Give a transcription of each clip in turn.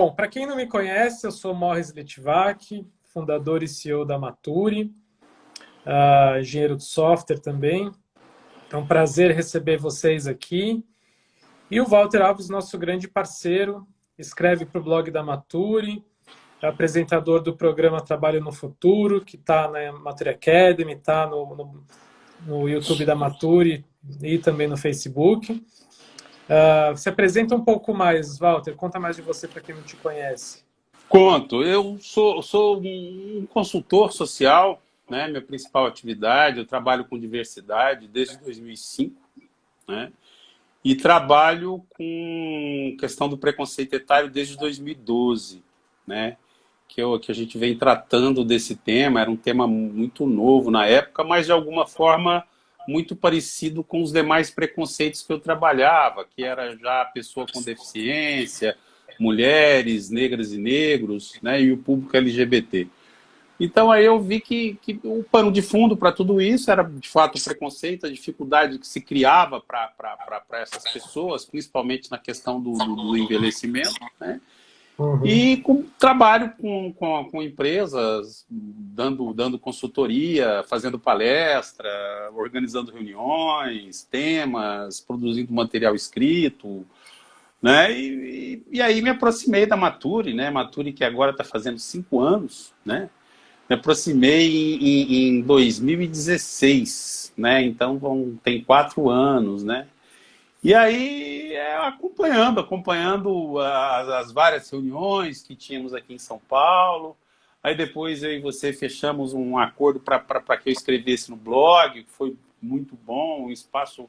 Bom, para quem não me conhece, eu sou Morris Litvak, fundador e CEO da Maturi, engenheiro de software também. É um prazer receber vocês aqui. E o Walter Alves, nosso grande parceiro, escreve para o blog da Maturi, é apresentador do programa Trabalho no Futuro, que está na Maturi Academy, está no YouTube da Maturi e também no Facebook. Se apresenta um pouco mais, Walter, conta mais de você para quem não te conhece. Conto. Eu sou um consultor social, né? Minha principal atividade, eu trabalho com diversidade desde 2005, né? E trabalho com questão do preconceito etário desde 2012, né? Que a gente vem tratando desse tema, era um tema muito novo na época, mas de alguma forma muito parecido com os demais preconceitos que eu trabalhava, que era já a pessoa com deficiência, mulheres, negras e negros, né, e o público LGBT. Então aí eu vi que o pano de fundo para tudo isso era, de fato, o preconceito, a dificuldade que se criava para essas pessoas, principalmente na questão do envelhecimento, né? E trabalho com empresas, dando consultoria, fazendo palestra, organizando reuniões, temas, produzindo material escrito, né? E aí me aproximei da Maturi, né? Maturi que agora está fazendo 5 anos, né? Me aproximei em 2016, né? Então tem 4 anos, né? E aí, acompanhando as várias reuniões que tínhamos aqui em São Paulo. Aí depois eu e você fechamos um acordo para que eu escrevesse no blog, que foi muito bom, um espaço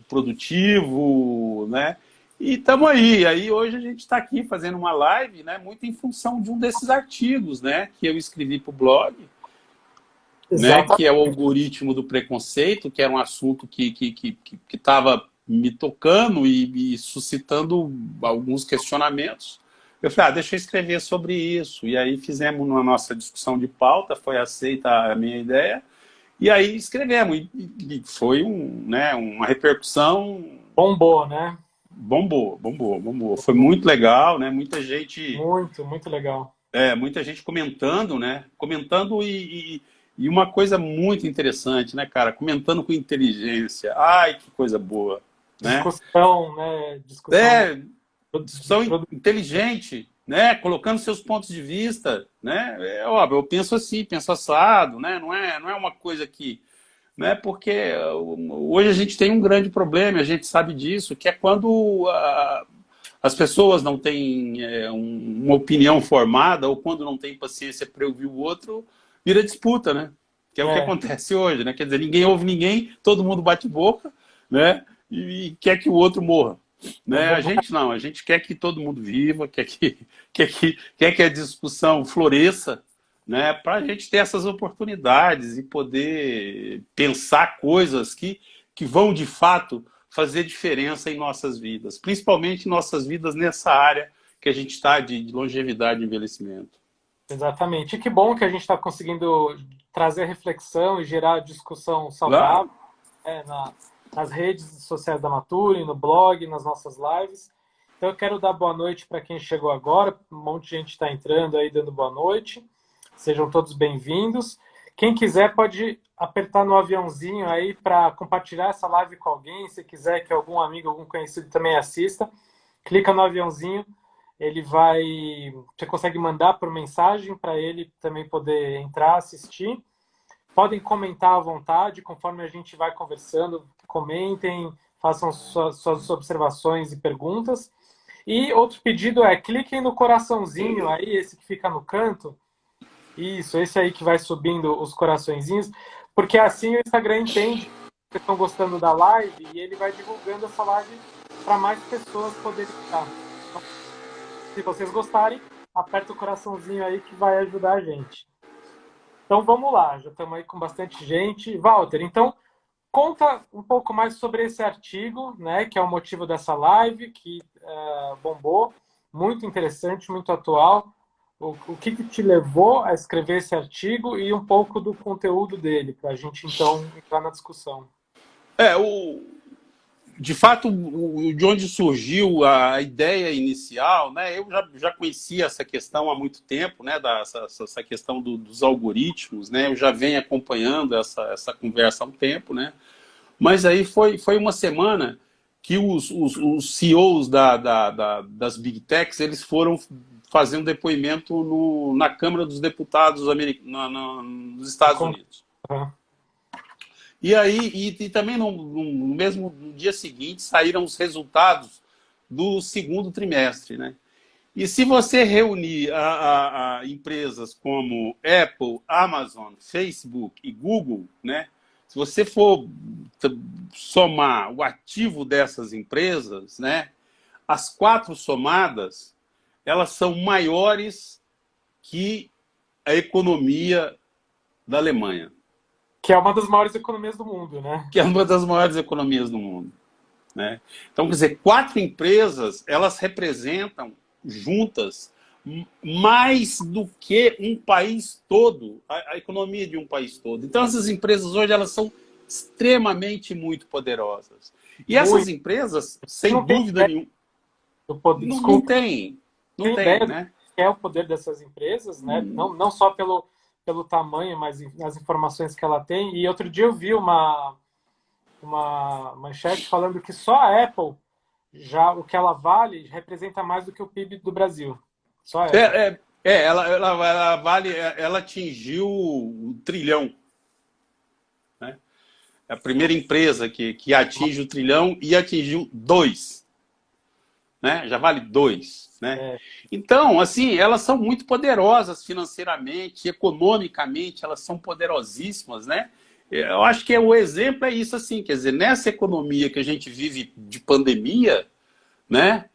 produtivo, né? E estamos aí. Aí hoje a gente está aqui fazendo uma live, né? Muito em função de um desses artigos, né? Que eu escrevi para o blog, né? Que é o algoritmo do preconceito, que era um assunto que estava me tocando e suscitando alguns questionamentos. Eu falei, deixa eu escrever sobre isso. E aí fizemos uma nossa discussão de pauta, foi aceita a minha ideia, e aí escrevemos. E foi uma repercussão... Bombou, né? Bombou. Foi muito legal, né? Muita gente... Muito legal. Muita gente comentando, né? Comentando e uma coisa muito interessante, né, cara? Comentando com inteligência. Ai, que coisa boa. Né? Discussão, né? Discussão inteligente, né? Colocando seus pontos de vista, né? É óbvio, eu penso assim, penso assado, né? Não é uma coisa que... Né? Porque hoje a gente tem um grande problema, a gente sabe disso, que é quando as pessoas não têm uma opinião formada, ou quando não tem paciência para ouvir o outro, vira disputa, né? Que é o que acontece hoje, né? Quer dizer, ninguém ouve ninguém, todo mundo bate boca, né? E quer que o outro morra. Né? A gente não, a gente quer que todo mundo viva, quer que a discussão floresça, né? Para a gente ter essas oportunidades e poder pensar coisas que vão, de fato, fazer diferença em nossas vidas, principalmente em nossas vidas nessa área que a gente está de longevidade e envelhecimento. Exatamente. E que bom que a gente está conseguindo trazer reflexão e gerar discussão saudável nas redes sociais da Maturi, no blog, nas nossas lives. Então eu quero dar boa noite para quem chegou agora. Um monte de gente está entrando aí dando boa noite. Sejam todos bem-vindos. Quem quiser pode apertar no aviãozinho aí para compartilhar essa live com alguém. Se quiser que algum amigo, algum conhecido também assista, clica no aviãozinho. Você consegue mandar por mensagem para ele também poder entrar, assistir. Podem comentar à vontade, conforme a gente vai conversando, comentem, façam suas observações e perguntas. E outro pedido cliquem no coraçãozinho aí, esse que fica no canto. Isso, esse aí que vai subindo os coraçõezinhos, porque assim o Instagram entende que vocês estão gostando da live e ele vai divulgando essa live para mais pessoas poderem estar. Então, se vocês gostarem, aperta o coraçãozinho aí que vai ajudar a gente. Então vamos lá, já estamos aí com bastante gente. Walter, então conta um pouco mais sobre esse artigo, né, que é o motivo dessa live, que bombou, muito interessante, muito atual. O que te levou a escrever esse artigo e um pouco do conteúdo dele, para a gente então entrar na discussão. de fato, de onde surgiu a ideia inicial, né? Eu já conhecia essa questão há muito tempo, né? Essa questão dos algoritmos, né? Eu já venho acompanhando essa conversa há um tempo, né? Mas aí foi uma semana que os CEOs das Big Techs, eles foram fazer um depoimento na Câmara dos Deputados nos Estados Unidos. E aí, e também no mesmo dia seguinte, saíram os resultados do segundo trimestre, né? E se você reunir a empresas como Apple, Amazon, Facebook e Google, né? Se você for somar o ativo dessas empresas, né? As 4 somadas, elas são maiores que a economia da Alemanha. Que é uma das maiores economias do mundo, né? Que é uma das maiores economias do mundo, né? Então, quer dizer, 4 empresas, elas representam juntas mais do que um país todo, a economia de um país todo. Então, essas empresas hoje, elas são extremamente muito poderosas. E essas empresas, sem dúvida nenhuma, não tem, né? Que é o poder dessas empresas, né? Não só pelo tamanho, mas nas informações que ela tem. E outro dia eu vi uma manchete falando que só a Apple, já o que ela vale, representa mais do que o PIB do Brasil. Só a Apple. Ela vale, ela atingiu o trilhão. Né? É a primeira empresa que atinge o trilhão e atingiu 2. Né? Já vale 2. Né? Então, assim, elas são muito poderosas financeiramente, economicamente, elas são poderosíssimas, né? Eu acho que o exemplo é isso, assim, quer dizer, nessa economia que a gente vive de pandemia, né?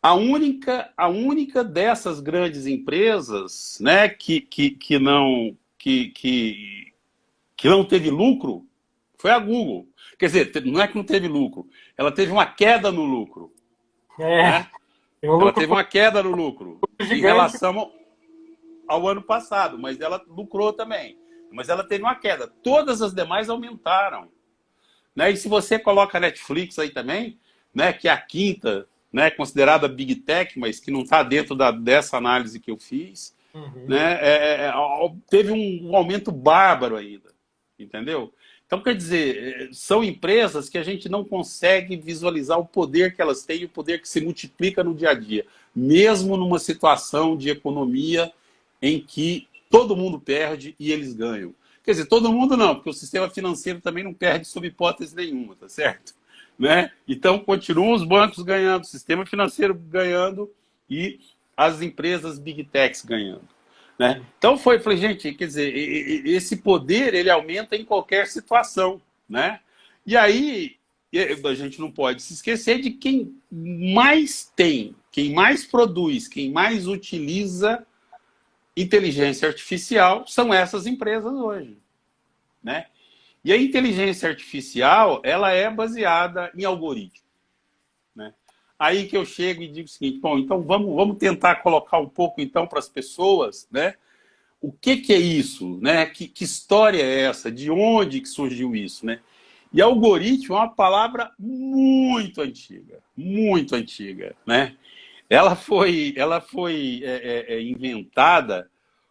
A única dessas grandes empresas, né, que não teve lucro foi a Google. Quer dizer, não é que não teve lucro, ela teve uma queda no lucro. Né? Ela teve uma queda no lucro em relação ao ano passado, mas ela lucrou também. Mas ela teve uma queda. Todas as demais aumentaram. Né? E se você coloca a Netflix aí também, né, que é a quinta, né, considerada Big Tech, mas que não está dentro dessa análise que eu fiz, né, teve um aumento bárbaro ainda. Entendeu? Então, quer dizer, são empresas que a gente não consegue visualizar o poder que elas têm e o poder que se multiplica no dia a dia, mesmo numa situação de economia em que todo mundo perde e eles ganham. Quer dizer, todo mundo não, porque o sistema financeiro também não perde sob hipótese nenhuma, tá certo? Né? Então, continuam os bancos ganhando, o sistema financeiro ganhando e as empresas Big Techs ganhando. Né? Então falei, gente, quer dizer, esse poder ele aumenta em qualquer situação, né? E aí a gente não pode se esquecer de quem mais tem, quem mais produz, quem mais utiliza inteligência artificial são essas empresas hoje, né? E a inteligência artificial ela é baseada em algoritmo, né? Aí que eu chego e digo o seguinte, bom, então vamos tentar colocar um pouco então para as pessoas, né? O que é isso, né? Que história é essa? De onde que surgiu isso, né? E algoritmo é uma palavra muito antiga, né? Ela foi inventada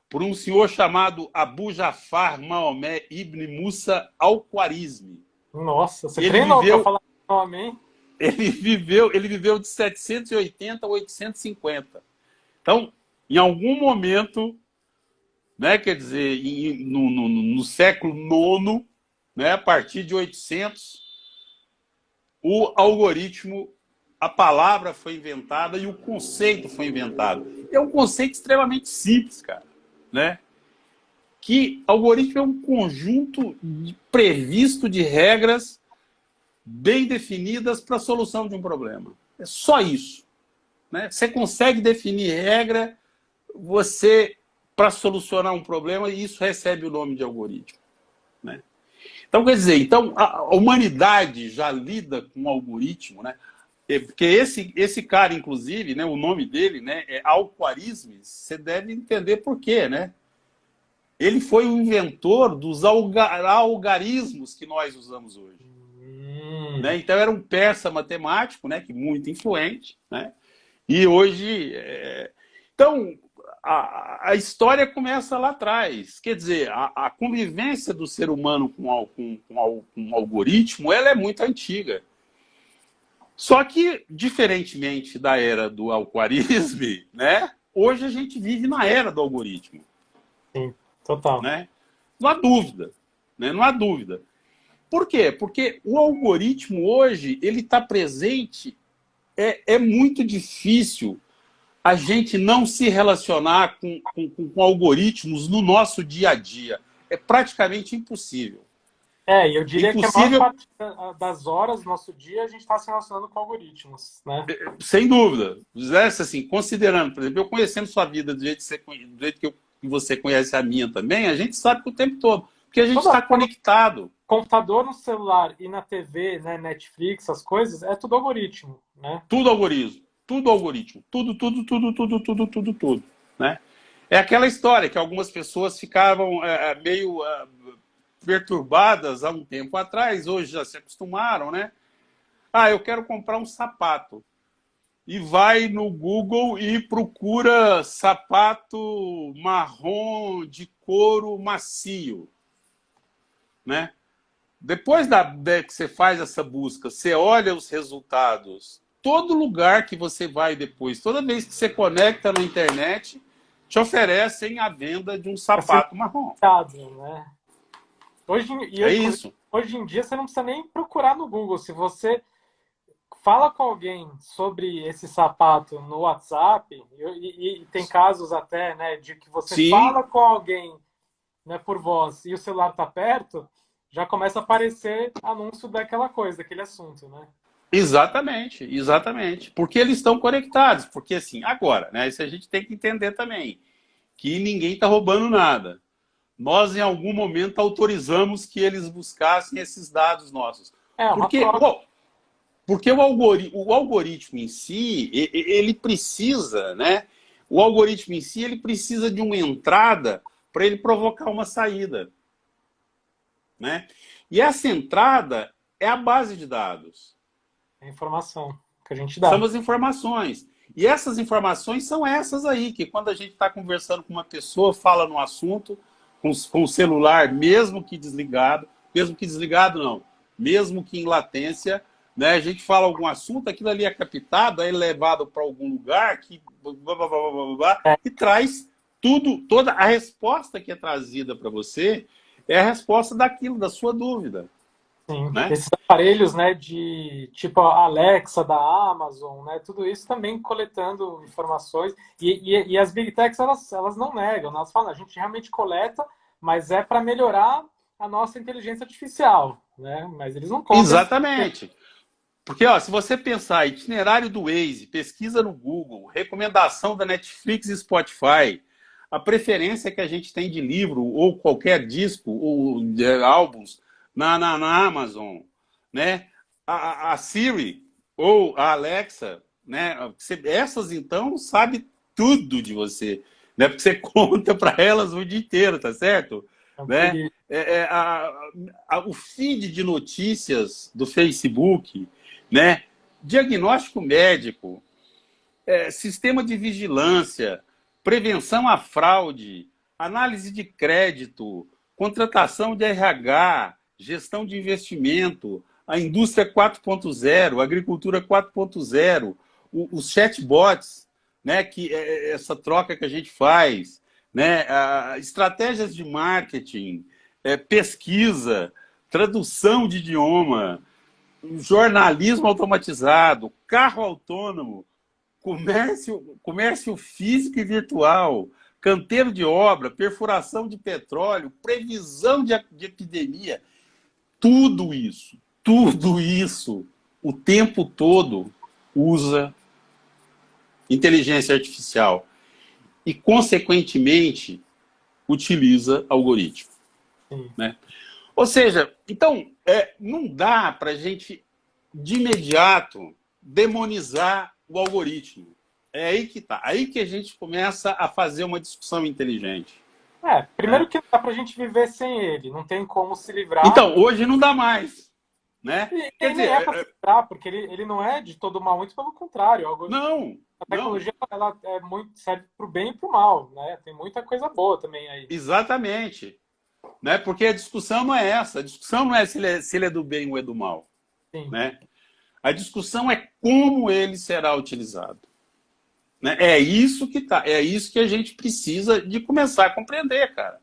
por um senhor chamado Abu Jafar Maomé Ibn Musa al-Khwarizmi. Nossa, você treinou para falar o nome, hein? Ele viveu de 780 a 850. Então, em algum momento, né, quer dizer, no século IX, né, a partir de 800, o algoritmo, a palavra foi inventada e o conceito foi inventado. É um conceito extremamente simples, cara, né? Que algoritmo é um conjunto previsto de regras bem definidas para a solução de um problema. É só isso. Né? Você consegue definir regra para solucionar um problema e isso recebe o nome de algoritmo. Né? Então, quer dizer, a humanidade já lida com o algoritmo, né? Porque esse cara, inclusive, né, o nome dele, né, é Al-Khwarizmi, você deve entender por quê, né? Ele foi o inventor dos algarismos que nós usamos hoje. né? Então era um persa matemático, né? Que muito influente, né? E hoje... Então, a história começa lá atrás. Quer dizer, a convivência do ser humano com um algoritmo, ela é muito antiga. Só que, diferentemente da era do algoritmo, né? Hoje a gente vive na era do algoritmo. Sim, total. Né? Não há dúvida. Né? Não há dúvida. Por quê? Porque o algoritmo hoje, ele está presente. É muito difícil a gente não se relacionar com algoritmos no nosso dia a dia. É praticamente impossível. E eu diria impossível... que a maior parte das horas do nosso dia a gente está se relacionando com algoritmos, né? Sem dúvida. Assim, considerando, por exemplo, eu conhecendo sua vida do jeito que você conhece a minha também, a gente sabe que o tempo todo. Porque a gente está conectado. Computador, no celular e na TV, né, Netflix, as coisas, é tudo algoritmo, né? Tudo algoritmo. Tudo algoritmo. Tudo. Né? É aquela história que algumas pessoas ficavam meio perturbadas há um tempo atrás, hoje já se acostumaram, né? Eu quero comprar um sapato. E vai no Google e procura sapato marrom de couro macio. Né? Depois que você faz essa busca, você olha os resultados. Todo lugar que você vai depois, toda vez que você conecta na internet, te oferecem a venda de um sapato marrom. Né? Isso. Hoje em dia você não precisa nem procurar no Google. Se você fala com alguém sobre esse sapato no WhatsApp, e tem casos até, né, de que você Sim. fala com alguém, né, por voz e o celular está perto, já começa a aparecer anúncio daquela coisa, daquele assunto, né? Exatamente. Porque eles estão conectados. Porque assim, agora, né, isso a gente tem que entender também, que ninguém está roubando nada. Nós, em algum momento, autorizamos que eles buscassem esses dados nossos. Porque o algoritmo em si, ele precisa, né? O algoritmo em si, ele precisa de uma entrada para ele provocar uma saída. Né? E essa entrada é a base de dados. É a informação que a gente dá. São as informações. E essas informações são essas aí, que quando a gente está conversando com uma pessoa, fala no assunto, com o celular, mesmo que desligado não, mesmo que em latência, né, a gente fala algum assunto, aquilo ali é captado, é levado para algum lugar e traz toda a resposta que é trazida para você é a resposta daquilo, da sua dúvida. Sim, né? Esses aparelhos, né, de tipo a Alexa da Amazon, né, tudo isso também coletando informações. E as Big Techs, elas não negam, elas falam, a gente realmente coleta, mas é para melhorar a nossa inteligência artificial, né? Mas eles não contam. Exatamente. Porque, ó, se você pensar itinerário do Waze, pesquisa no Google, recomendação da Netflix e Spotify, a preferência que a gente tem de livro ou qualquer disco ou álbuns na Amazon, né? A Siri ou a Alexa, né? Essas, então, sabem tudo de você, né? Porque você conta para elas o dia inteiro, tá certo? Né? O feed de notícias do Facebook, né? Diagnóstico médico, sistema de vigilância, prevenção à fraude, análise de crédito, contratação de RH, gestão de investimento, a indústria 4.0, a agricultura 4.0, os chatbots, né? Que é essa troca que a gente faz, né? Estratégias de marketing, pesquisa, tradução de idioma, jornalismo automatizado, carro autônomo, comércio físico e virtual, canteiro de obra, perfuração de petróleo, previsão de epidemia, tudo isso, o tempo todo usa inteligência artificial e, consequentemente, utiliza algoritmo. Né? Ou seja, então, não dá para a gente, de imediato, demonizar o algoritmo. É aí que tá. Aí que a gente começa a fazer uma discussão inteligente. Primeiro que dá para a gente viver sem ele. Não tem como se livrar. Então, hoje não dá mais. né? Quer dizer, é para filtrar, porque ele não é de todo mal, muito pelo contrário. A tecnologia ela é muito, serve para o bem e para o mal, né? Tem muita coisa boa também aí. Exatamente. Né? Porque a discussão não é essa. A discussão não é se ele é do bem ou é do mal. Sim. Né? A discussão é como ele será utilizado. Né? É isso que a gente precisa de começar a compreender, cara.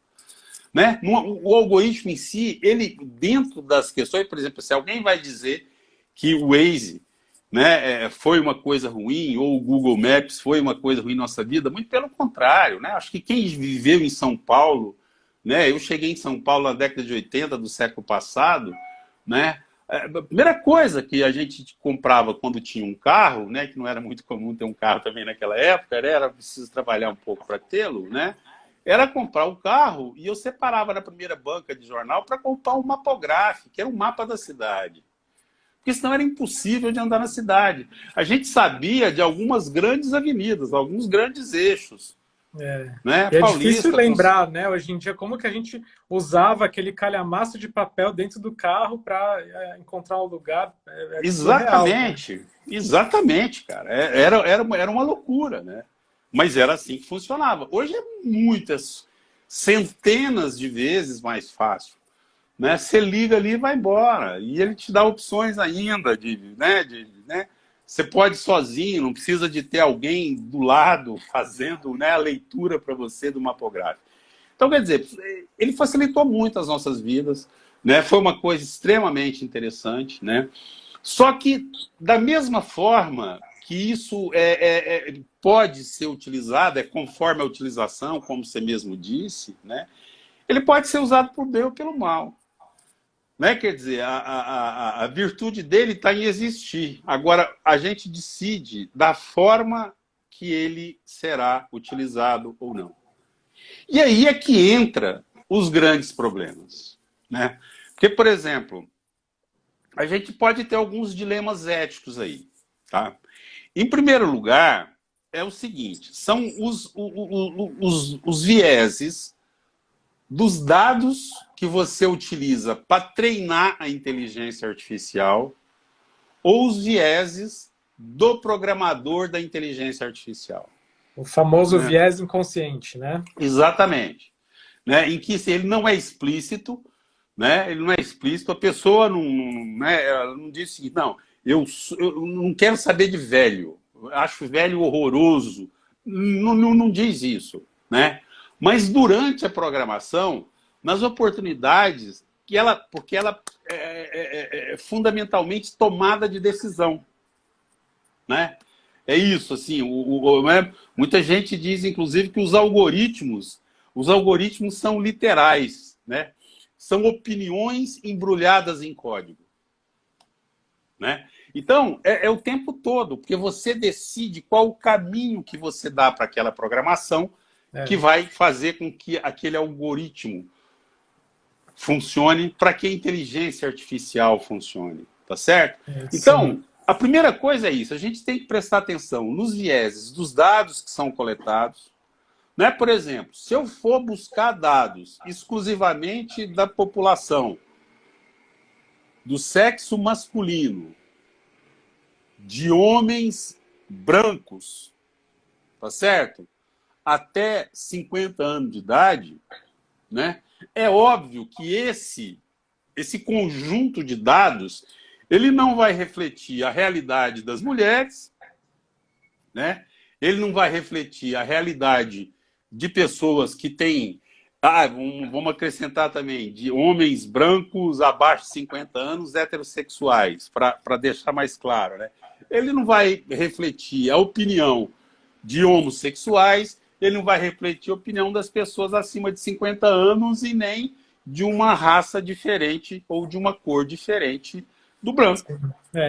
Né? O algoritmo em si, ele, dentro das questões, por exemplo, se alguém vai dizer que o Waze, né, foi uma coisa ruim, ou o Google Maps foi uma coisa ruim na nossa vida, muito pelo contrário. Né? Acho que quem viveu em São Paulo, né, eu cheguei em São Paulo na década de 80 do século passado, né, a primeira coisa que a gente comprava quando tinha um carro, né, que não era muito comum ter um carro também naquela época, era preciso trabalhar um pouco para tê-lo, né, era comprar o carro e eu separava na primeira banca de jornal para comprar um mapográfico, que era um mapa da cidade. Porque senão era impossível de andar na cidade. A gente sabia de algumas grandes avenidas, alguns grandes eixos. Né? E é difícil lembrar, né? Hoje em dia, como que a gente usava aquele calhamaço de papel dentro do carro para encontrar um lugar. Exatamente, surreal, né? Exatamente, cara. Era uma loucura, né? Mas era assim que funcionava. Hoje é muitas, centenas de vezes mais fácil. Né? Você liga ali e vai embora. E ele te dá opções ainda né? Você pode ir sozinho, não precisa de ter alguém do lado fazendo, né, a leitura para você do mapográfico. Então, quer dizer, ele facilitou muito as nossas vidas, né? Foi uma coisa extremamente interessante, né? Só que, da mesma forma que isso pode ser utilizado, conforme a utilização, como você mesmo disse, né? Ele pode ser usado por bem ou pelo mal. Né? Quer dizer, a virtude dele está em existir. Agora, a gente decide da forma que ele será utilizado ou não. E aí é que entra os grandes problemas. Né? Porque, por exemplo, a gente pode ter alguns dilemas éticos aí. Tá? Em primeiro lugar, é o seguinte, são os vieses dos dados que você utiliza para treinar a inteligência artificial ou os vieses do programador da inteligência artificial. O famoso viés inconsciente, né? Exatamente. Né? Em que ele não é explícito, né? Ele não é explícito, a pessoa ela não diz o seguinte, não, eu não quero saber de velho, acho velho horroroso, não diz isso, né? Mas durante a programação, nas oportunidades, porque ela é fundamentalmente tomada de decisão. Né? É isso, assim, muita gente diz, inclusive, que os algoritmos são literais, né? São opiniões embrulhadas em código. Né? Então, é o tempo todo, porque você decide qual o caminho que você dá para aquela programação que vai fazer com que aquele algoritmo funcione, para que a inteligência artificial funcione, tá certo? Então, a primeira coisa é isso, a gente tem que prestar atenção nos vieses dos dados que são coletados. Né? Por exemplo, se eu for buscar dados exclusivamente da população, do sexo masculino, de homens brancos, tá certo? Até 50 anos de idade, né? É óbvio que esse conjunto de dados ele não vai refletir a realidade das mulheres, né? Ele não vai refletir a realidade de pessoas que têm, vamos acrescentar também, de homens brancos abaixo de 50 anos, heterossexuais, para deixar mais claro, né? Ele não vai refletir a opinião de homossexuais, ele não vai refletir a opinião das pessoas acima de 50 anos e nem de uma raça diferente ou de uma cor diferente do branco.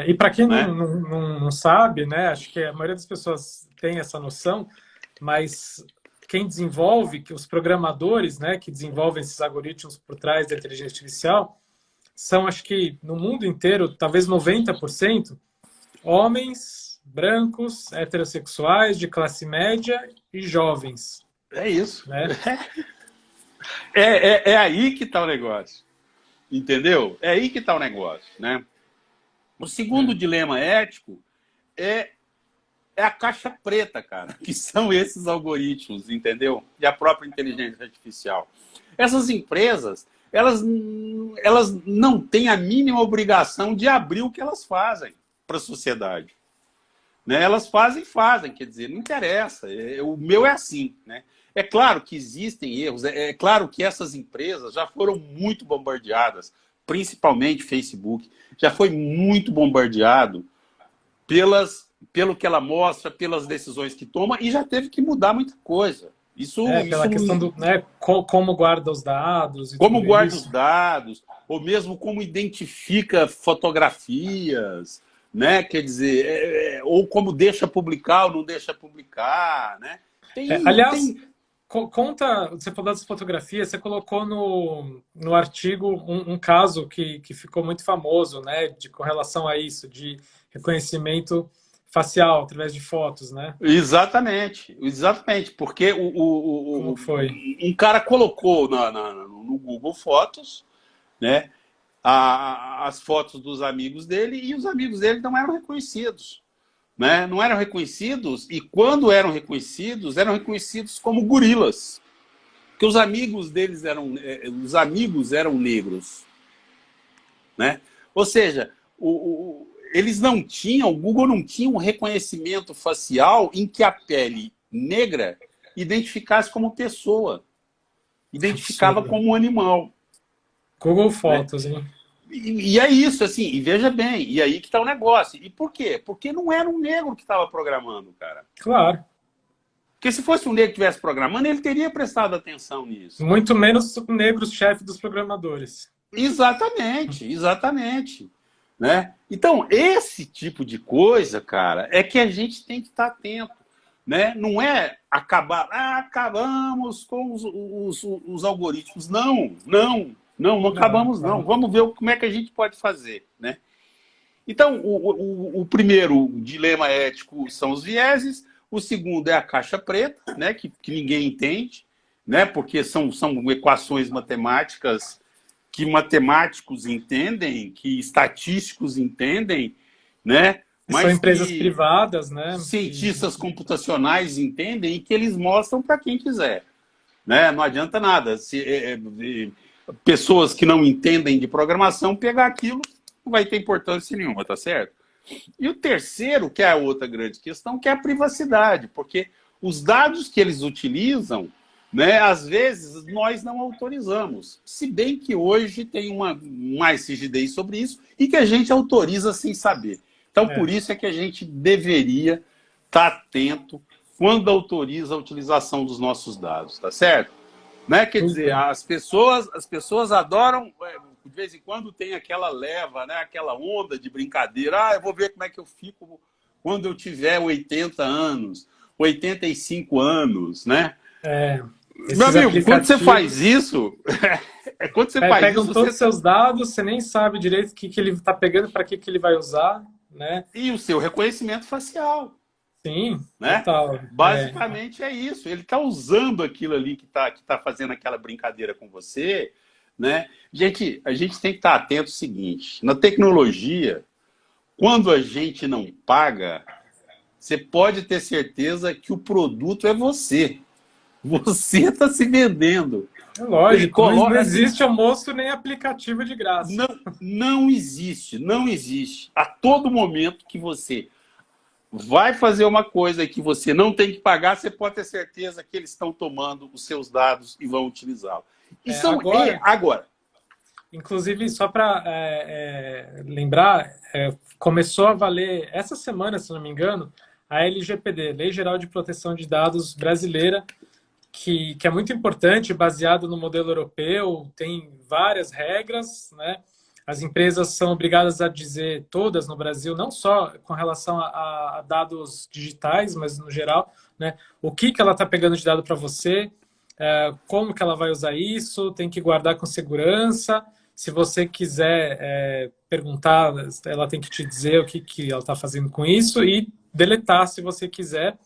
E para quem não sabe, né, acho que a maioria das pessoas tem essa noção, mas quem desenvolve, que os programadores, né, que desenvolvem esses algoritmos por trás da inteligência artificial, são, acho que no mundo inteiro, talvez 90%, homens brancos, heterossexuais, de classe média e jovens. É isso. Né? É aí que está o negócio. Entendeu? É aí que está o negócio. Né? O segundo dilema ético é a caixa preta, cara, que são esses algoritmos, entendeu? E a própria inteligência artificial. Essas empresas, elas não têm a mínima obrigação de abrir o que elas fazem para a sociedade. Né? Elas fazem, quer dizer, não interessa. O meu é assim, né? É claro que existem erros, é claro que essas empresas já foram muito bombardeadas, principalmente Facebook, já foi muito bombardeado pelo que ela mostra, pelas decisões que toma, e já teve que mudar muita coisa. Pela questão do, né, como guarda os dados. E como tudo guarda isso. os dados, ou mesmo como identifica fotografias, né? Quer dizer, ou como deixa publicar ou não deixa publicar, né? Aliás, conta, você falou das fotografias, você colocou no artigo um caso que ficou muito famoso, né, com relação a isso, de reconhecimento facial através de fotos, né? Exatamente, porque Como foi? um cara colocou no Google Fotos, né, as fotos dos amigos dele, e os amigos dele não eram reconhecidos. Né? Não eram reconhecidos, e quando eram reconhecidos como gorilas. Porque os amigos deles eram negros. Né? Ou seja, eles não tinham, o Google não tinha um reconhecimento facial em que a pele negra identificasse como pessoa. Identificava como um animal. Google Fotos, hein? E é isso, assim, e veja bem, e aí que está o negócio. E por quê? Porque não era um negro que estava programando, cara. Claro. Porque se fosse um negro que estivesse programando, ele teria prestado atenção nisso. Muito menos negros chefe dos programadores. Exatamente. Né? Então, esse tipo de coisa, cara, é que a gente tem que estar atento. Né? Não é acabamos com os algoritmos. Não acabamos, não. Vamos ver como é que a gente pode fazer, né? Então, o primeiro dilema ético são os vieses, o segundo é a caixa preta, né? Que ninguém entende, né? Porque são equações matemáticas que matemáticos entendem, que estatísticos entendem, né? Mas são empresas privadas, né? Cientistas computacionais entendem e que eles mostram para quem quiser, né? Não adianta nada. Pessoas que não entendem de programação, pegar aquilo não vai ter importância nenhuma, tá certo? E o terceiro, que é a outra grande questão, que é a privacidade, porque os dados que eles utilizam, né, às vezes nós não autorizamos, se bem que hoje tem mais rigidez sobre isso e que a gente autoriza sem saber. Então, por isso é que a gente deveria estar atento quando autoriza a utilização dos nossos dados, tá certo? Né? Quer dizer, as pessoas adoram, de vez em quando tem aquela leva, né? Aquela onda de brincadeira. Eu vou ver como é que eu fico quando eu tiver 80 anos, 85 anos, né? Meu amigo, quando você faz isso... pegam todos os seus dados, você nem sabe direito o que ele está pegando, para que ele vai usar, né? E o seu reconhecimento facial. Sim, né? Total. Basicamente é isso. Ele está usando aquilo ali que tá fazendo aquela brincadeira com você, né? Gente, a gente tem que estar atento ao seguinte: na tecnologia, quando a gente não paga, você pode ter certeza que o produto é você. Você está se vendendo. É lógico, não existe almoço nem aplicativo de graça. Não existe. A todo momento que você vai fazer uma coisa que você não tem que pagar, você pode ter certeza que eles estão tomando os seus dados e vão utilizá-los. Agora. Inclusive, só para lembrar, começou a valer essa semana, se não me engano, a LGPD, Lei Geral de Proteção de Dados brasileira, que é muito importante, baseado no modelo europeu, tem várias regras, né? As empresas são obrigadas a dizer, todas no Brasil, não só com relação a dados digitais, mas no geral, né, o que ela está pegando de dado para você, como que ela vai usar isso, tem que guardar com segurança. Se você quiser perguntar, ela tem que te dizer o que ela está fazendo com isso e deletar se você quiser.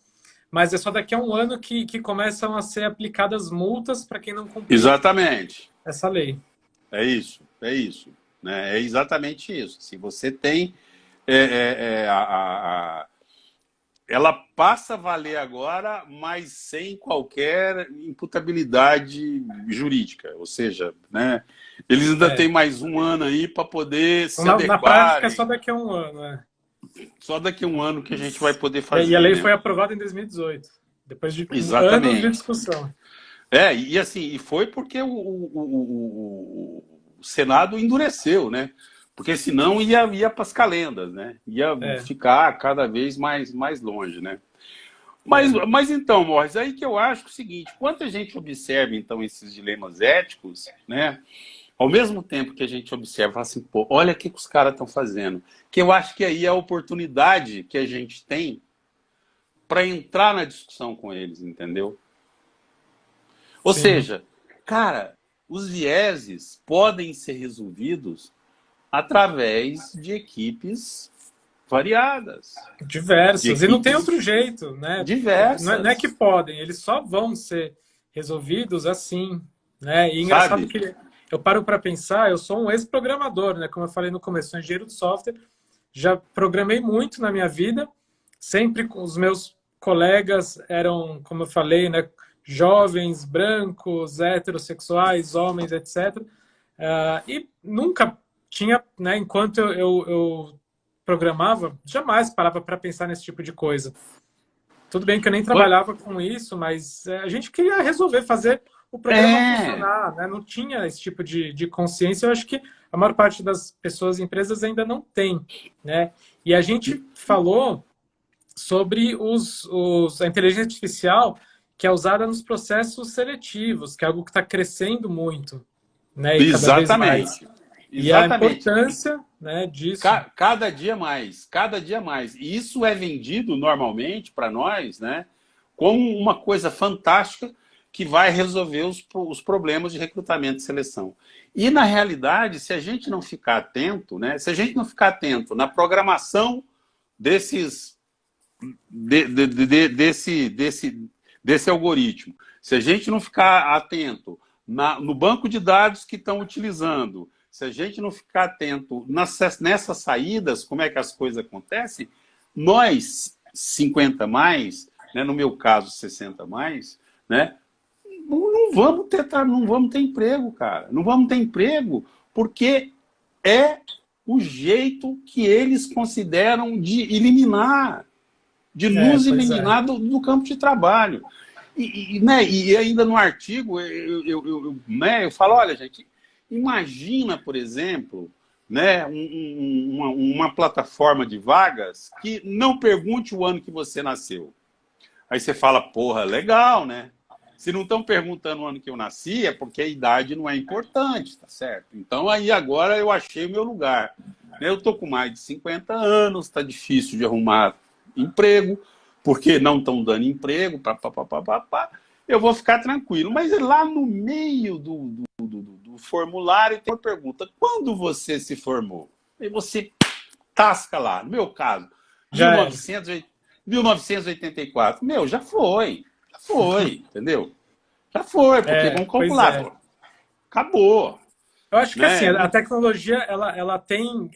Mas é só daqui a um ano que começam a ser aplicadas multas para quem não cumprir essa lei. É isso. Né? É exatamente isso. Se você tem ela passa a valer agora, mas sem qualquer imputabilidade jurídica. Ou seja, né, eles ainda têm mais um ano aí para poder se adequar. Na prática é só daqui a um ano, né? Só daqui a um ano que a gente vai poder fazer. E a lei, né? foi aprovada em 2018, depois de Exatamente. anos de discussão. E assim, e foi porque o Senado endureceu, né? Porque senão ia para as calendas, né? Ia ficar cada vez mais longe, né? Mas então, Morris, aí que eu acho que é o seguinte, quando a gente observa, então, esses dilemas éticos, né? Ao mesmo tempo que a gente observa, fala assim, pô, olha o que os caras estão fazendo. Que eu acho que aí é a oportunidade que a gente tem para entrar na discussão com eles, entendeu? Ou seja, cara, os vieses podem ser resolvidos através de equipes variadas. Diversas. E não tem outro jeito, né? Diversas. Não é que podem, eles só vão ser resolvidos assim, né? E engraçado que eu paro para pensar, eu sou um ex-programador, né? Como eu falei no começo, sou engenheiro de software, já programei muito na minha vida, sempre com os meus colegas eram, como eu falei, né? Jovens, brancos, heterossexuais, homens, etc. E nunca tinha, né? Enquanto eu programava, jamais parava para pensar nesse tipo de coisa. Tudo bem que eu nem trabalhava com isso, mas a gente queria resolver, fazer o programa funcionar, né? Não tinha esse tipo de consciência. Eu acho que a maior parte das pessoas e empresas ainda não tem, né? E a gente falou sobre a inteligência artificial que é usada nos processos seletivos, que é algo que está crescendo muito, né? E cada vez mais. E a importância, né, disso. Cada dia mais, cada dia mais. E isso é vendido normalmente para nós, né, como uma coisa fantástica que vai resolver os problemas de recrutamento e seleção. E, na realidade, se a gente não ficar atento, né, se a gente não ficar atento na programação desse algoritmo, se a gente não ficar atento no banco de dados que estão utilizando, se a gente não ficar atento nessas saídas, como é que as coisas acontecem, nós, 50 mais, né, no meu caso, 60 mais, né, não vamos ter emprego, cara. Não vamos ter emprego porque é o jeito que eles consideram de eliminar, de nos eliminar do campo de trabalho. E ainda no artigo, eu falo, olha, gente, imagina, por exemplo, né, uma plataforma de vagas que não pergunte o ano que você nasceu. Aí você fala, porra, legal, né? Se não estão perguntando o ano que eu nasci, é porque a idade não é importante, tá certo? Então aí agora eu achei o meu lugar. Eu estou com mais de 50 anos, está difícil de arrumar emprego, porque não estão dando emprego, eu vou ficar tranquilo. Mas lá no meio do formulário tem uma pergunta: quando você se formou? E você tasca lá, no meu caso, 1984. Meu, já foi, entendeu? Já foi, porque vamos calcular. Acabou. Eu acho que assim, a tecnologia ela tem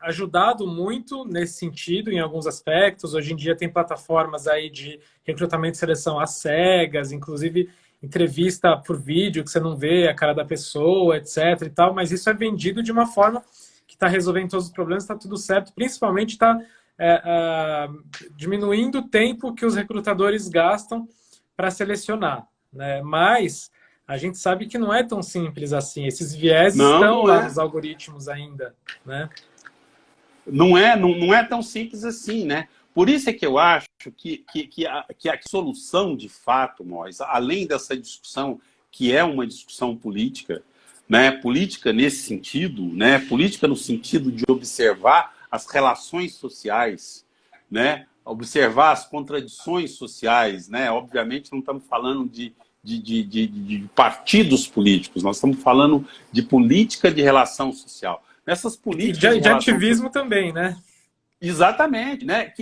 ajudado muito nesse sentido, em alguns aspectos. Hoje em dia tem plataformas aí de recrutamento e seleção às cegas, inclusive entrevista por vídeo, que você não vê a cara da pessoa, etc. e tal, mas isso é vendido de uma forma que está resolvendo todos os problemas, está tudo certo, principalmente está diminuindo o tempo que os recrutadores gastam para selecionar, né? Mas a gente sabe que não é tão simples assim. Esses vieses estão lá nos algoritmos ainda, né? Não é tão simples assim, né? Por isso é que eu acho que a solução, de fato, Mois, além dessa discussão, que é uma discussão política, né? Política nesse sentido, né? Política no sentido de observar as relações sociais, né? Observar as contradições sociais, né? Obviamente não estamos falando de partidos políticos, nós estamos falando de política de relação social. Nessas políticas de ativismo também, né? Exatamente, né?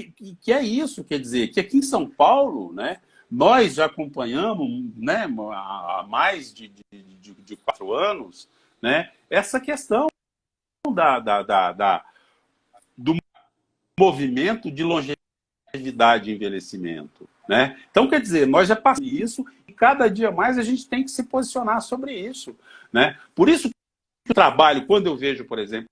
Que é isso, quer dizer, que aqui em São Paulo, né, nós já acompanhamos, né, há mais de 4 anos, né, essa questão do movimento de longevidade e envelhecimento, né? Então, quer dizer, nós já passamos isso e cada dia mais a gente tem que se posicionar sobre isso, né? Por isso que o trabalho, quando eu vejo, por exemplo,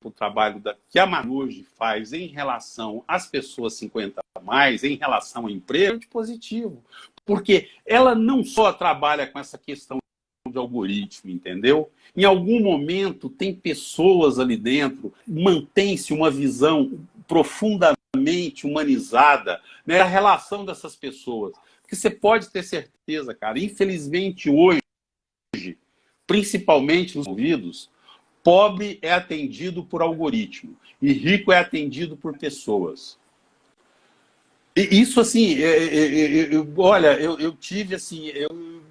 o trabalho que a Manuj faz em relação às pessoas 50 a mais, em relação ao emprego, é muito positivo. Porque ela não só trabalha com essa questão de algoritmo, entendeu? Em algum momento tem pessoas ali dentro, mantém-se uma visão profundamente humanizada, né, a relação dessas pessoas. Porque você pode ter certeza, cara, infelizmente hoje, principalmente nos ouvidos, pobre é atendido por algoritmo e rico é atendido por pessoas. E isso, assim, olha, eu tive, assim,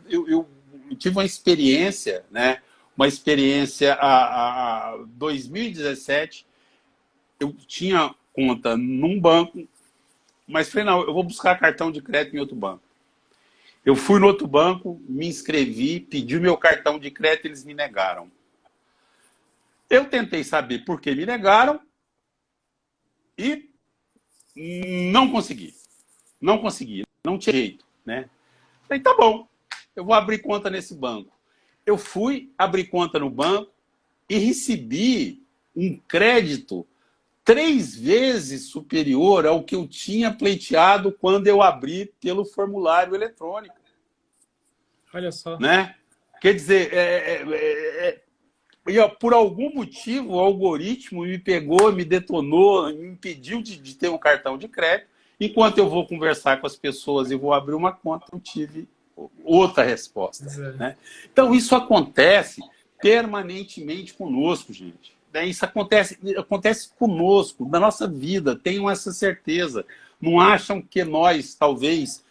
eu tive uma experiência, né? Uma experiência a 2017, eu tinha conta num banco, mas falei, não, eu vou buscar cartão de crédito em outro banco. Eu fui no outro banco, me inscrevi, pedi o meu cartão de crédito, eles me negaram. Eu tentei saber por que me negaram e não consegui. Não consegui, não tinha jeito, né? Falei, tá bom, eu vou abrir conta nesse banco. Eu fui abrir conta no banco e recebi um crédito 3 vezes superior ao que eu tinha pleiteado quando eu abri pelo formulário eletrônico. Olha só. Né? Quer dizer, por algum motivo, o algoritmo me pegou, me detonou, me impediu de ter um cartão de crédito. Enquanto eu vou conversar com as pessoas e vou abrir uma conta, eu tive outra resposta. Né? Então, isso acontece permanentemente conosco, gente. Isso acontece conosco, na nossa vida, tenham essa certeza. Não acham que nós, talvez,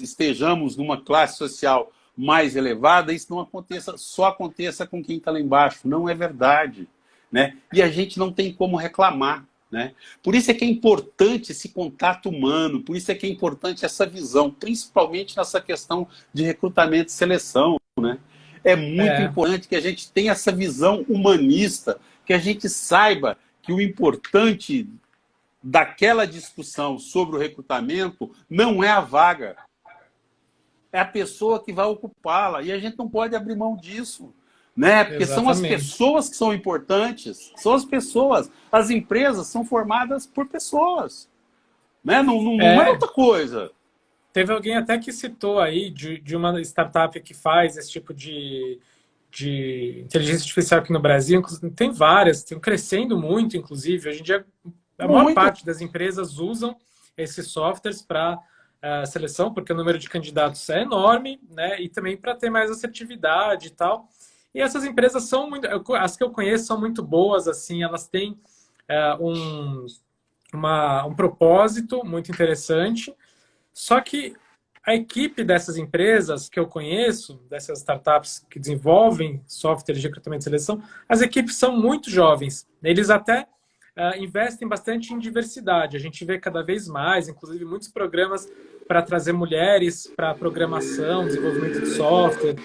estejamos numa classe social mais elevada, isso não aconteça, só aconteça com quem está lá embaixo. Não é verdade. Né? E a gente não tem como reclamar. Né? Por isso é que é importante esse contato humano, por isso é que é importante essa visão, principalmente nessa questão de recrutamento e seleção. Né? É muito importante que a gente tenha essa visão humanista, que a gente saiba que o importante daquela discussão sobre o recrutamento não é a vaga, é a pessoa que vai ocupá-la, e a gente não pode abrir mão disso. Né? Porque são as pessoas que são importantes, são as pessoas. As empresas são formadas por pessoas. Né? Não é outra coisa. Teve alguém até que citou aí de uma startup que faz esse tipo de inteligência artificial aqui no Brasil. Tem várias, estão crescendo muito, inclusive. Hoje em dia, a maior parte das empresas usam esses softwares para seleção, porque o número de candidatos é enorme, né? E também para ter mais assertividade e tal. E essas empresas são muito... As que eu conheço são muito boas, assim, elas têm um propósito muito interessante. Só que a equipe dessas empresas que eu conheço, dessas startups que desenvolvem software de recrutamento e seleção, as equipes são muito jovens. Eles até investem bastante em diversidade. A gente vê cada vez mais, inclusive muitos programas para trazer mulheres para programação, desenvolvimento de software,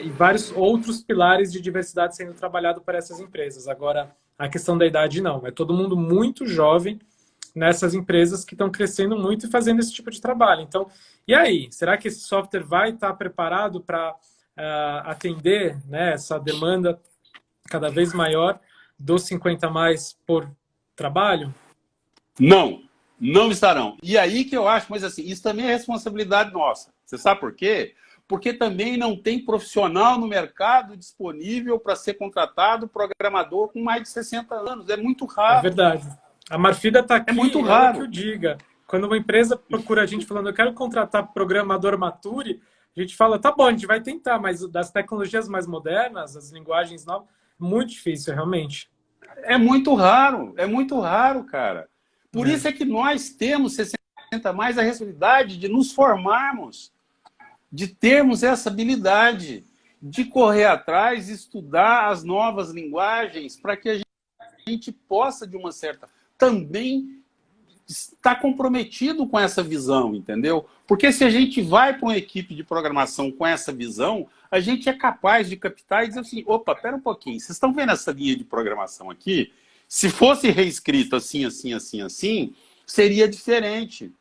e vários outros pilares de diversidade sendo trabalhado por essas empresas. Agora, a questão da idade não. É todo mundo muito jovem nessas empresas que estão crescendo muito e fazendo esse tipo de trabalho. Então, e aí? Será que esse software vai estar preparado para atender, né, essa demanda cada vez maior dos 50 a mais por trabalho? Não estarão. E aí que eu acho, mas assim, isso também é responsabilidade nossa. Você sabe por quê? Porque também não tem profissional no mercado disponível para ser contratado programador com mais de 60 anos. É muito raro. É verdade. A Marfida está aqui, é muito raro. Que eu diga. Quando uma empresa procura a gente falando, eu quero contratar programador mature, a gente fala, tá bom, a gente vai tentar, mas das tecnologias mais modernas, as linguagens novas, muito difícil, realmente. É muito raro, cara. Por isso é que nós temos 60 mais a responsabilidade de nos formarmos, de termos essa habilidade de correr atrás, estudar as novas linguagens para que a gente possa, de uma certa... também estar comprometido com essa visão, entendeu? Porque se a gente vai para uma equipe de programação com essa visão, a gente é capaz de captar e dizer assim, opa, pera um pouquinho, vocês estão vendo essa linha de programação aqui? Se fosse reescrito assim, assim, assim, assim, seria diferente.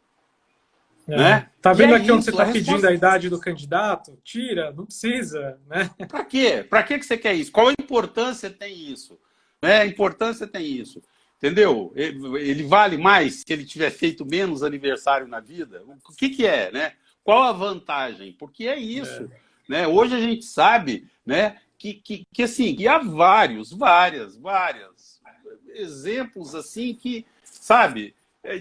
Né? Tá vendo aqui onde isso, você está pedindo a idade do candidato? Tira, não precisa, né? Para quê? Para que você quer isso? Qual a importância tem isso? Né? A importância tem isso. Entendeu? Ele vale mais se ele tiver feito menos aniversário na vida? O que é, né? Qual a vantagem? Porque é isso. Né? Hoje a gente sabe, né, que há vários exemplos assim que, sabe,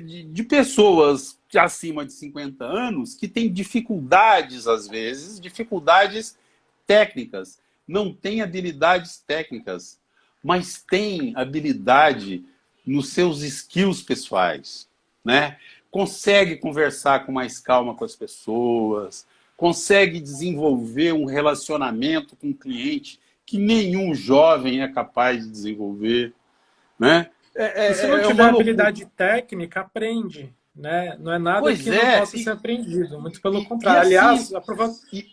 de pessoas acima de 50 anos que têm dificuldades, às vezes, dificuldades técnicas. Não tem habilidades técnicas, mas tem habilidade nos seus skills pessoais, né? Consegue conversar com mais calma com as pessoas, consegue desenvolver um relacionamento com o cliente que nenhum jovem é capaz de desenvolver, né? E se não tiver habilidade técnica, aprende, né? Não é nada que não possa ser aprendido, muito pelo contrário. Aliás,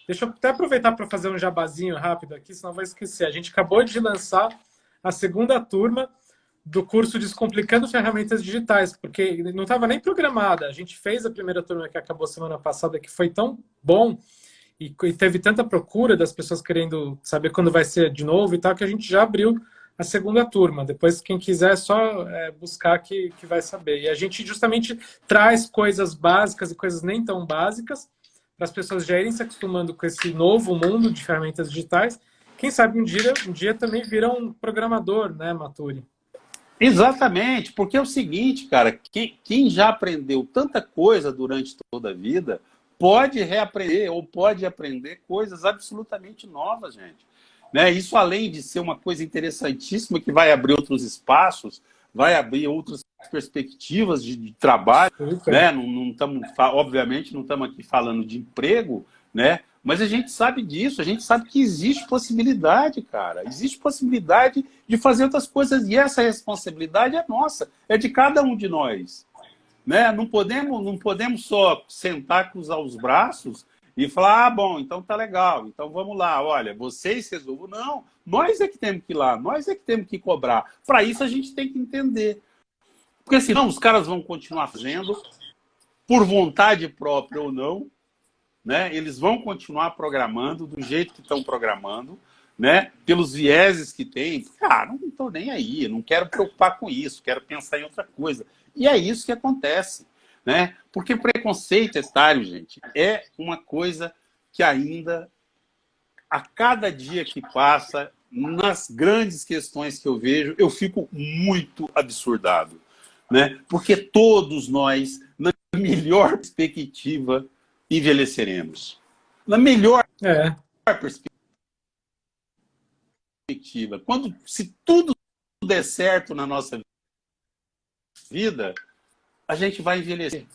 deixa eu até aproveitar para fazer um jabazinho rápido aqui, senão eu vou esquecer. A gente acabou de lançar a segunda turma do curso Descomplicando Ferramentas Digitais, porque não estava nem programada. A gente fez a primeira turma que acabou semana passada, que foi tão bom e teve tanta procura das pessoas querendo saber quando vai ser de novo e tal, que a gente já abriu a segunda turma. Depois, quem quiser, é só buscar que vai saber. E a gente justamente traz coisas básicas e coisas nem tão básicas para as pessoas já irem se acostumando com esse novo mundo de ferramentas digitais. Quem sabe um dia também vira um programador, né, Maturi? Exatamente, porque é o seguinte, cara, quem já aprendeu tanta coisa durante toda a vida pode reaprender ou pode aprender coisas absolutamente novas, gente. Né? Isso, além de ser uma coisa interessantíssima que vai abrir outros espaços, vai abrir outras perspectivas de trabalho, né? Obviamente não estamos aqui falando de emprego, né? Mas a gente sabe disso, a gente sabe que existe possibilidade, cara. Existe possibilidade de fazer outras coisas. E essa responsabilidade é nossa, é de cada um de nós. Né? Não podemos só sentar, cruzar os braços e falar, bom, então tá legal, então vamos lá, olha, vocês resolvam. Não, nós é que temos que ir lá, nós é que temos que cobrar. Para isso a gente tem que entender. Porque senão os caras vão continuar fazendo, por vontade própria ou não, né? Eles vão continuar programando do jeito que estão programando, né? Pelos vieses que tem. Não estou nem aí, não quero preocupar com isso, quero pensar em outra coisa. E é isso que acontece, né? Porque preconceito etário, gente, é uma coisa que ainda, a cada dia que passa, nas grandes questões que eu vejo, eu fico muito absurdado, né? Porque todos nós, na melhor perspectiva, envelheceremos. Na melhor perspectiva. Se tudo der certo na nossa vida, a gente vai envelhecer.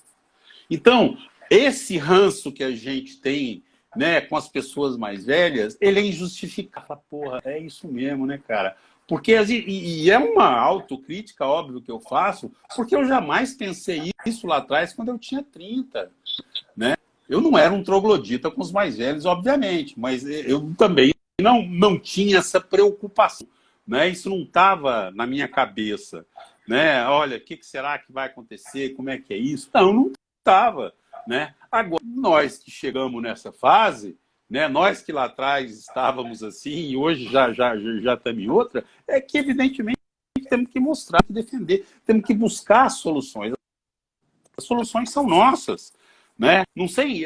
Então, esse ranço que a gente tem, né, com as pessoas mais velhas, ele é injustificável. Porra, é isso mesmo, né, cara? Porque, e é uma autocrítica, óbvio, que eu faço, porque eu jamais pensei isso lá atrás, quando eu tinha 30, né? Eu não era um troglodita com os mais velhos, obviamente, mas eu também não tinha essa preocupação, né? Isso não estava na minha cabeça, né? Olha, o que será que vai acontecer? Como é que é isso? Não estava, né? Agora, nós que chegamos nessa fase, né? Nós que lá atrás estávamos assim e hoje já estamos em outra, é que evidentemente temos que mostrar, que defender, temos que buscar soluções. As soluções são nossas. Né? Não sei,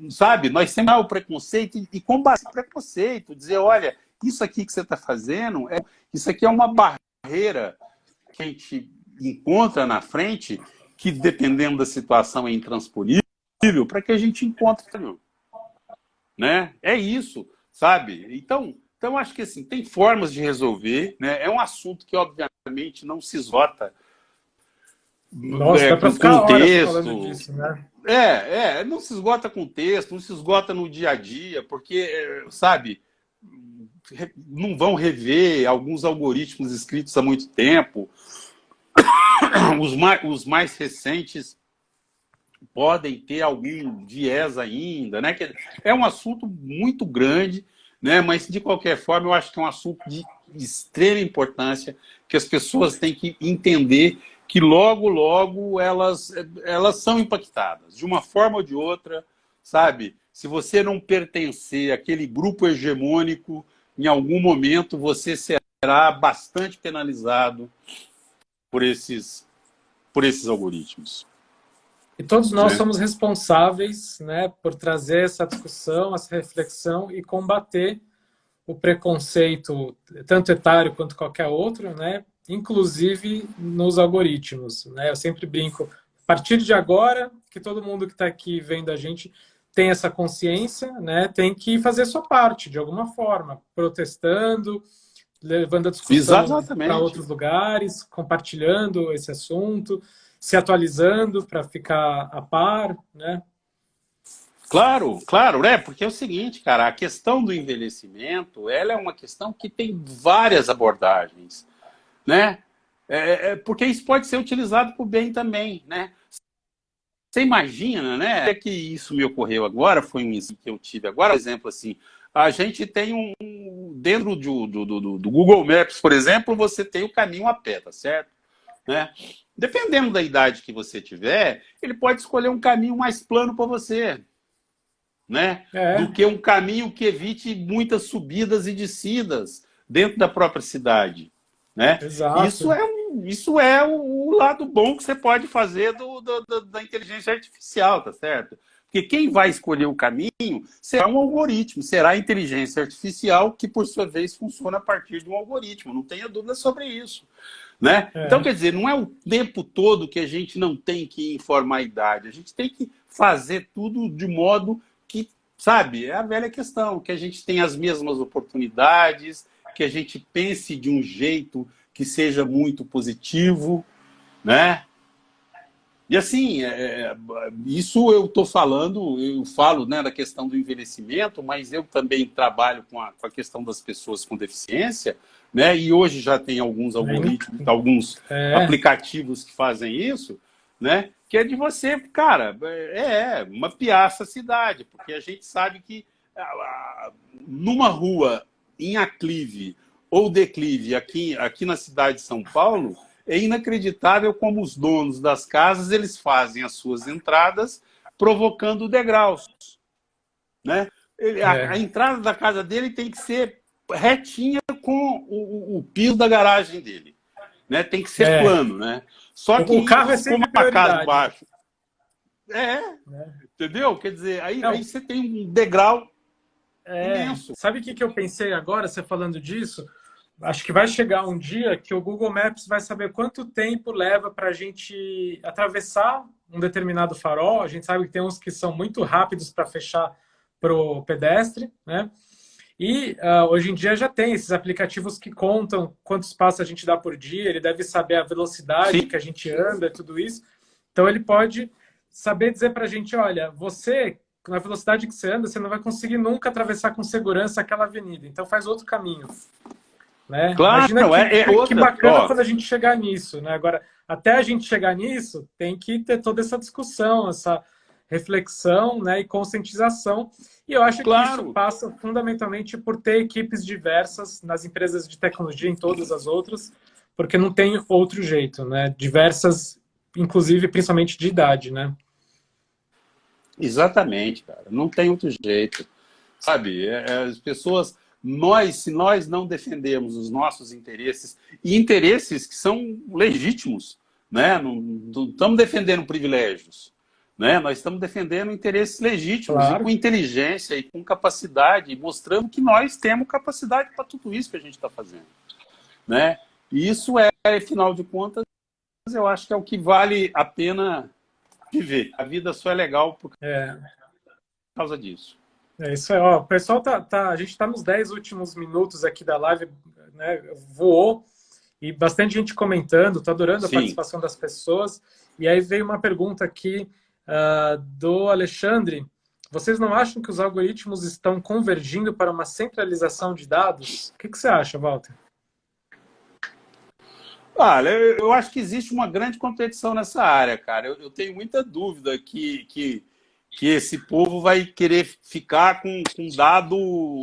sabe, nós temos o preconceito e combater o preconceito, dizer, olha, isso aqui que você está fazendo, isso aqui é uma barreira que a gente encontra na frente, que dependendo da situação é intransponível, para que a gente encontre, né? É isso, sabe? Então acho que assim, tem formas de resolver, né? É um assunto que obviamente não se esgota. Nossa, dá para ficar horas falando disso, né? Não se esgota com texto, não se esgota no dia a dia, porque, sabe, não vão rever alguns algoritmos escritos há muito tempo. Os mais recentes podem ter algum viés ainda, né? É um assunto muito grande, né? Mas, de qualquer forma, eu acho que é um assunto de extrema importância, que as pessoas têm que entender que logo, logo elas são impactadas, de uma forma ou de outra, sabe? Se você não pertencer àquele grupo hegemônico, em algum momento você será bastante penalizado por esses algoritmos. E todos nós Né? somos responsáveis, né, por trazer essa discussão, essa reflexão e combater o preconceito, tanto etário quanto qualquer outro, né, inclusive nos algoritmos. Né? Eu sempre brinco, a partir de agora, que todo mundo que está aqui vendo a gente tem essa consciência, né, tem que fazer sua parte, de alguma forma, protestando, levando a discussão para Exatamente. outros lugares, compartilhando esse assunto, se atualizando para ficar a par, né? Claro, claro, né? Porque é o seguinte, cara, a questão do envelhecimento, ela é uma questão que tem várias abordagens, né? Porque isso pode ser utilizado para o bem também, né? Você imagina, né? É que isso me ocorreu agora, foi um exemplo que eu tive agora, por exemplo, assim, a gente tem dentro do Google Maps, por exemplo, você tem o caminho a pé, tá certo? Né? Dependendo da idade que você tiver, ele pode escolher um caminho mais plano para você, né? Do que um caminho que evite muitas subidas e descidas dentro da própria cidade, né? Exato. Isso é o lado bom que você pode fazer da inteligência artificial, tá certo? Porque quem vai escolher o caminho será um algoritmo, será a inteligência artificial que, por sua vez, funciona a partir de um algoritmo. Não tenha dúvida sobre isso. Né? Então, quer dizer, não é o tempo todo que a gente não tem que informar a idade. A gente tem que fazer tudo de modo que, sabe, é a velha questão, que a gente tenha as mesmas oportunidades, que a gente pense de um jeito que seja muito positivo, né? E assim, isso eu estou falando, eu falo, né, da questão do envelhecimento, mas eu também trabalho com a questão das pessoas com deficiência, né? E hoje já tem alguns algoritmos, alguns aplicativos que fazem isso, né? Que é de você, cara, mapear essa cidade, porque a gente sabe que numa rua em aclive ou declive aqui na cidade de São Paulo, é inacreditável como os donos das casas eles fazem as suas entradas provocando degraus, né? A entrada da casa dele tem que ser retinha com o piso da garagem dele, né? Tem que ser plano, né? Só que o carro é sempre como a casa prioridade. baixo, entendeu? Quer dizer, aí você tem um degrau imenso. Sabe o que eu pensei agora, você falando disso? Acho que vai chegar um dia que o Google Maps vai saber quanto tempo leva para a gente atravessar um determinado farol. A gente sabe que tem uns que são muito rápidos para fechar para o pedestre, né? E hoje em dia já tem esses aplicativos que contam quantos passos a gente dá por dia, ele deve saber a velocidade que a gente anda, tudo isso. Então ele pode saber dizer para a gente, olha, você, na velocidade que você anda, você não vai conseguir nunca atravessar com segurança aquela avenida, então faz outro caminho. Né? Claro, Imagina que bacana quando a gente chegar nisso. Né? Agora, até a gente chegar nisso, tem que ter toda essa discussão, essa reflexão, né, e conscientização. E eu acho que isso passa fundamentalmente por ter equipes diversas nas empresas de tecnologia, em todas as outras, porque não tem outro jeito, né? Diversas, inclusive, principalmente de idade, né? Exatamente, cara. Não tem outro jeito. Sabe, as pessoas... se nós não defendermos os nossos interesses, e interesses que são legítimos, né? Não estamos defendendo privilégios, né? Nós estamos defendendo interesses legítimos, e com inteligência e com capacidade, mostrando que nós temos capacidade para tudo isso que a gente está fazendo, né? E isso afinal de contas, eu acho que é o que vale a pena viver. A vida só é legal por causa disso. É isso aí, ó. O pessoal a gente está nos 10 últimos minutos aqui da live, né? Voou e bastante gente comentando, tô adorando a participação das pessoas. E aí veio uma pergunta aqui do Alexandre. Vocês não acham que os algoritmos estão convergindo para uma centralização de dados? O que você acha, Walter? Olha, eu acho que existe uma grande competição nessa área, cara. Eu tenho muita dúvida que que esse povo vai querer ficar com dado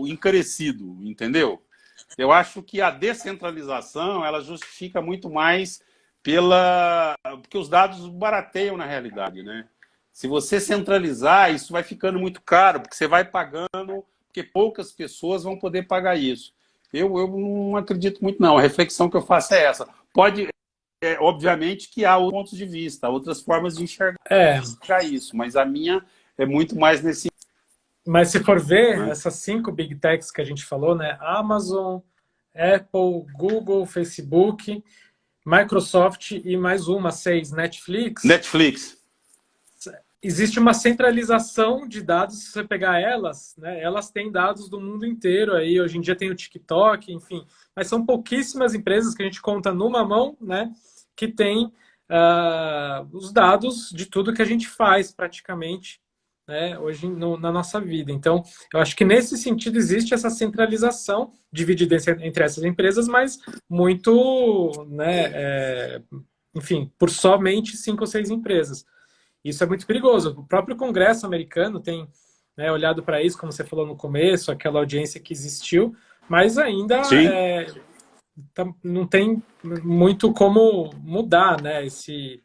encarecido, entendeu? Eu acho que a descentralização ela justifica muito mais porque os dados barateiam na realidade, né? Se você centralizar, isso vai ficando muito caro, porque você vai pagando, porque poucas pessoas vão poder pagar isso. Eu não acredito muito, não. A reflexão que eu faço é essa. Obviamente que há outros pontos de vista, outras formas de enxergar isso, mas a minha é muito mais nesse... Mas se for ver, essas 5 Big Techs que a gente falou, né? Amazon, Apple, Google, Facebook, Microsoft e mais 6, Netflix. Existe uma centralização de dados, se você pegar elas, né, elas têm dados do mundo inteiro, aí hoje em dia tem o TikTok, enfim, mas são pouquíssimas empresas que a gente conta numa mão, né, que tem os dados de tudo que a gente faz praticamente, né, hoje na nossa vida. Então, eu acho que nesse sentido existe essa centralização dividida entre essas empresas, mas muito, né, enfim, por somente 5 ou 6 empresas. Isso é muito perigoso. O próprio Congresso americano tem, né, olhado para isso, como você falou no começo, aquela audiência que existiu, mas ainda não tem muito como mudar, né, esse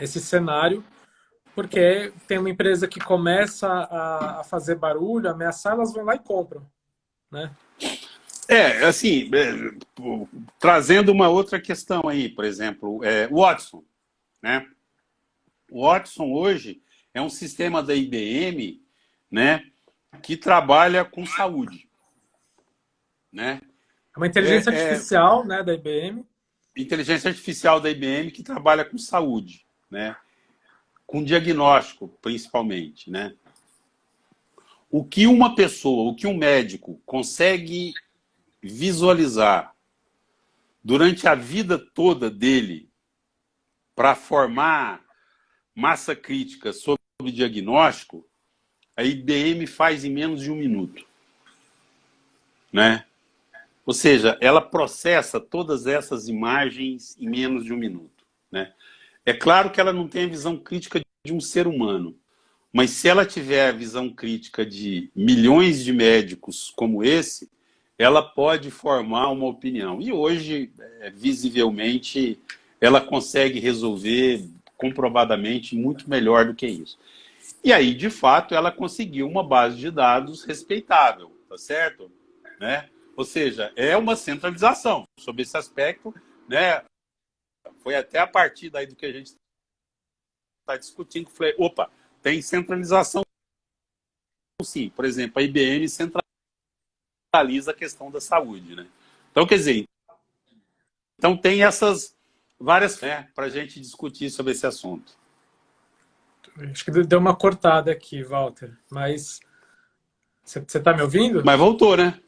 cenário, porque tem uma empresa que começa a fazer barulho, ameaçar, elas vão lá e compram, né? Assim, trazendo uma outra questão aí, por exemplo, o Watson, né? O Watson hoje é um sistema da IBM, né, que trabalha com saúde, né? É uma inteligência artificial, né, da IBM. Inteligência artificial da IBM que trabalha com saúde, né? Com diagnóstico, principalmente, né? O que uma pessoa, o que um médico consegue visualizar durante a vida toda dele para formar massa crítica sobre diagnóstico, a IBM faz em menos de 1 minuto, né? Ou seja, ela processa todas essas imagens em menos de 1 minuto, né? É claro que ela não tem a visão crítica de um ser humano, mas se ela tiver a visão crítica de milhões de médicos como esse, ela pode formar uma opinião. E hoje, visivelmente, ela consegue resolver comprovadamente muito melhor do que isso. E aí, de fato, ela conseguiu uma base de dados respeitável, tá certo? Né? Ou seja, é uma centralização sobre esse aspecto, né? Foi até a partir daí do que a gente está discutindo que falei, opa, tem centralização sim. Por exemplo, a IBM centraliza a questão da saúde, né? Então, quer dizer, então tem essas várias, né, para a gente discutir sobre esse assunto. Acho que deu uma cortada aqui, Walter, mas você está me ouvindo? Mas voltou, né?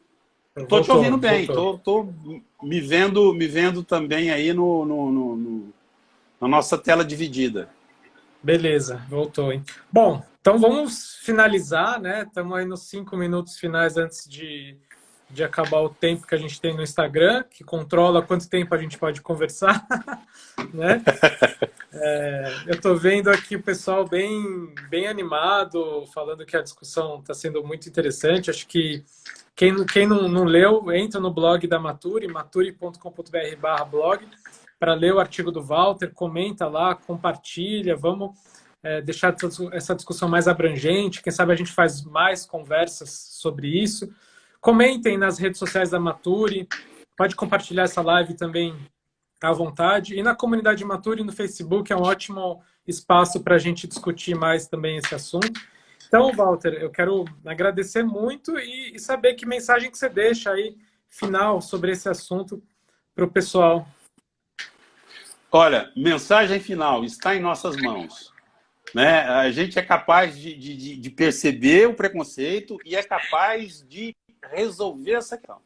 Estou te ouvindo bem, voltou. tô me vendo também aí na nossa tela dividida. Beleza, voltou, hein? Bom, então vamos finalizar, né? Estamos aí nos 5 minutos finais antes de acabar o tempo que a gente tem no Instagram, que controla quanto tempo a gente pode conversar, né? Eu estou vendo aqui o pessoal bem animado, falando que a discussão está sendo muito interessante. Acho que quem não leu, entra no blog da Maturi, maturi.com.br/blog, para ler o artigo do Walter, comenta lá, compartilha, vamos deixar essa discussão mais abrangente. Quem sabe a gente faz mais conversas sobre isso. Comentem nas redes sociais da Maturi, pode compartilhar essa live também à vontade. E na comunidade Maturi no Facebook é um ótimo espaço para a gente discutir mais também esse assunto. Então, Walter, eu quero agradecer muito e saber que mensagem que você deixa aí, final, sobre esse assunto para o pessoal. Olha, mensagem final, está em nossas mãos. Né? A gente é capaz de perceber o preconceito e é capaz de resolver essa questão.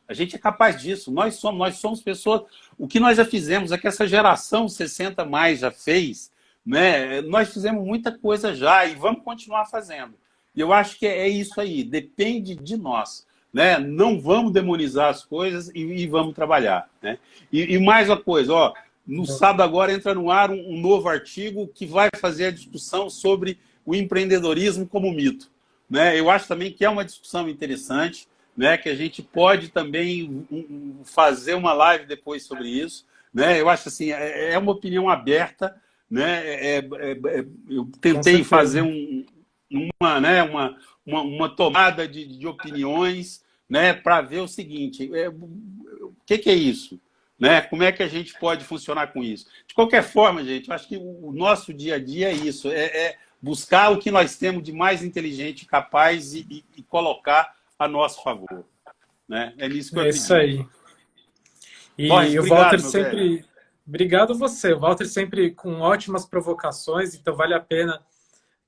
A gente é capaz disso. Nós somos pessoas... O que nós já fizemos, é que essa geração 60 mais já fez, né? Nós fizemos muita coisa já e vamos continuar fazendo. E eu acho que é isso aí, depende de nós. Né? Não vamos demonizar as coisas e vamos trabalhar. Né? E mais uma coisa, no sábado agora entra no ar um novo artigo que vai fazer a discussão sobre o empreendedorismo como mito. Né? Eu acho também que é uma discussão interessante, né? Que a gente pode também fazer uma live depois sobre isso. Né? Eu acho assim, é uma opinião aberta. Né? Eu tentei fazer uma tomada de opiniões, né? Para ver o seguinte, o que é isso? Né? Como é que a gente pode funcionar com isso? De qualquer forma, gente, eu acho que o nosso dia a dia é isso, buscar o que nós temos de mais inteligente, capaz e colocar a nosso favor. Né? É nisso que eu acredito. Isso aí. E Boris, o obrigado, Walter sempre... Velho. Obrigado a você. O Walter sempre com ótimas provocações, então vale a pena,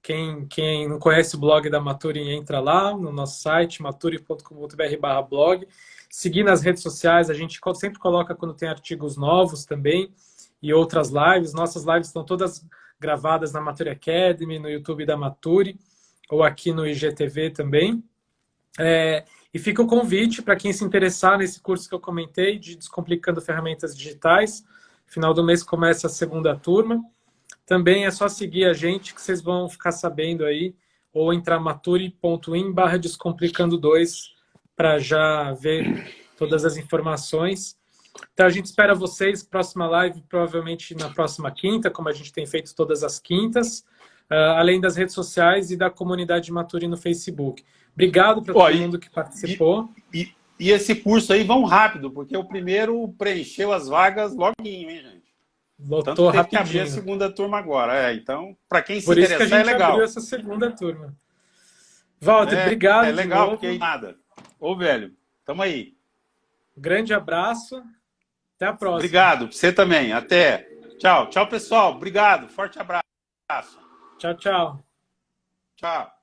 quem não conhece o blog da Maturi, entra lá no nosso site, maturi.com.br/blog. Seguir nas redes sociais, a gente sempre coloca quando tem artigos novos também e outras lives. Nossas lives estão todas gravadas na Maturi Academy, no YouTube da Maturi, ou aqui no IGTV também. E fica o convite para quem se interessar nesse curso que eu comentei, de Descomplicando Ferramentas Digitais. Final do mês começa a segunda turma. Também é só seguir a gente que vocês vão ficar sabendo aí, ou entrar maturi.in/descomplicando2 para já ver todas as informações. Então a gente espera vocês, próxima live, provavelmente na próxima quinta, como a gente tem feito todas as quintas, além das redes sociais e da comunidade Maturi no Facebook. Obrigado para todo mundo que participou. E esse curso aí vão rápido, porque o primeiro preencheu as vagas logo, hein, gente? Lotou rapidinho. Que abrir a segunda turma agora. Então, para quem se Por isso interessar, que a gente abriu essa segunda turma. Walter, obrigado. É legal, porque nada. Ô, velho, tamo aí. Grande abraço. Até a próxima. Obrigado. Você também. Até. Tchau. Tchau, pessoal. Obrigado. Forte abraço. Tchau, tchau. Tchau.